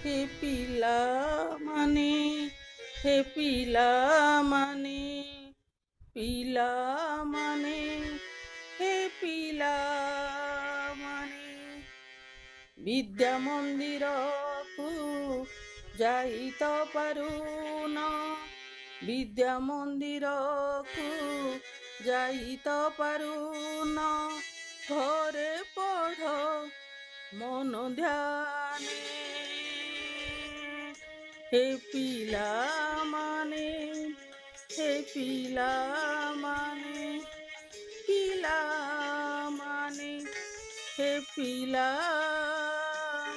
हे पिला माने, हे पिला माने, पिला माने, हे पिला माने। विद्या मंदिर को जाई तो पारुन, विद्या मंदिर को जाई तो पारुन, घरे पढ़ मन ध्याने। हे पिला माने, हे पिला माने, पिला माने, हे पिला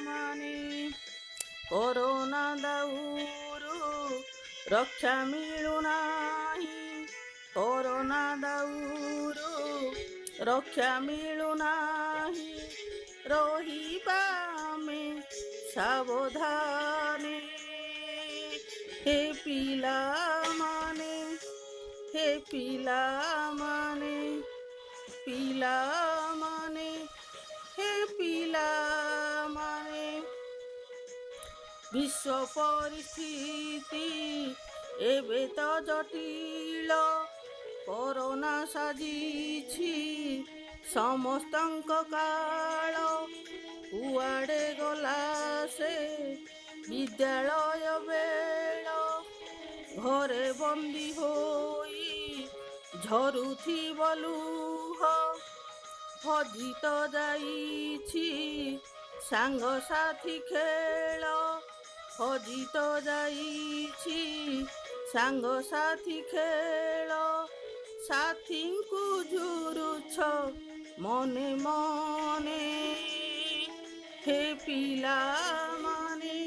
माने। कोरोना दाउरू रक्षा मिलुनाही, कोरोना दाउरू रक्षा मिलुनाही, रहिबा में सावधानी। हे पिला माने, हे पिला माने, पिला माने, हे पिला माने। विश्व परिस्थिति एबे तो जटिल, कोरोना साजिछि समस्तंक काल। कुआड़े गला से विद्यालय बेल, घरे बंदी होई झरुथिब लुह। हजी तो जाइछि सांग साथी खेल, हजी तो जाइछि सांग साथी खेल। साथी को झुरुछ मने मने। हे पिला माने,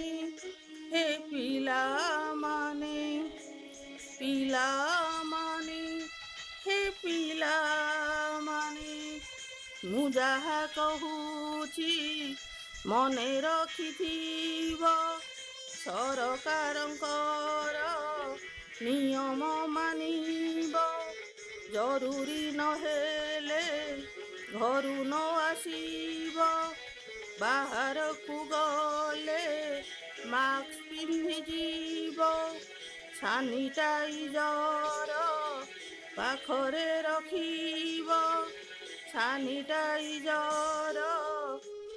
हे पिला माने, पिला माने, हे पिला माने। मु जाहा कहूची मने रखिथिब, सरकारंकर नियम मानिब। जरूरी नहेले घरू न आसिब, बाहर को गले मास्क पिंधि जीव। सानिटाइजर पाखरे रखिब, सानिटाइजर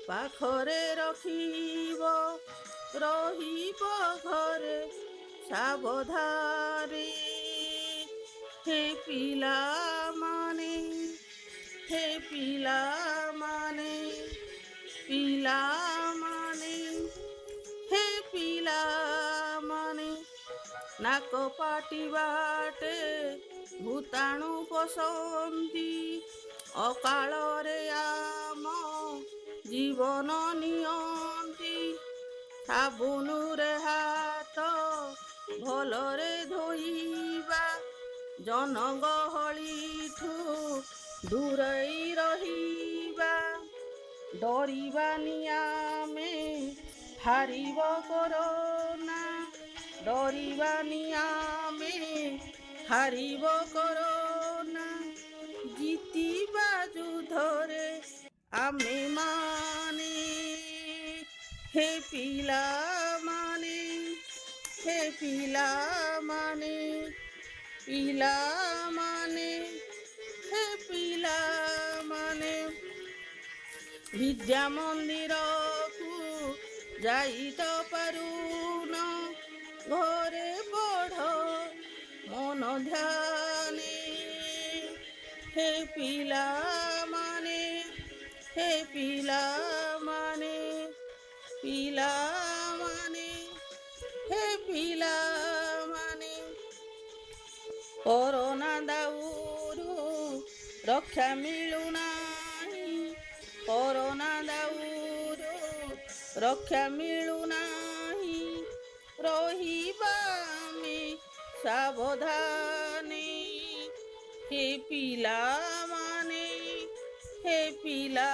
पाखरे रखिब। रहिब घरे सावधानी। हे पिला माने, हे पिला माने, पिला माने, हे पिला माने। नाक पाटी बाटे भूताणु पसंदी, अकाଳରେ आम जीवन नियंती। साबुनुरे हाथ भलरे धोइबा, जनगहळीठू दूरेई रहिबा। डरिबानी आमे हारिब कोरोना, डरिबानी आमे हारिब कोरोना। जीतिबा युद्धरे आमे माने। हे पिला माने, हे पिला माने, पिला माने, हे पिला माने। विद्या मंदिर को जाई तो पारुन, घरे पढ़ मन ध्याने। हे पिला माने, हे पिला माने, पिला माने, हे पिला माने। कोरोना दाउरू रक्षा मिलुनाही, कोरोना दाउरू रक्षा मिलुनाही, रहिबा में सावधानी। हे पिला माने, हे पिला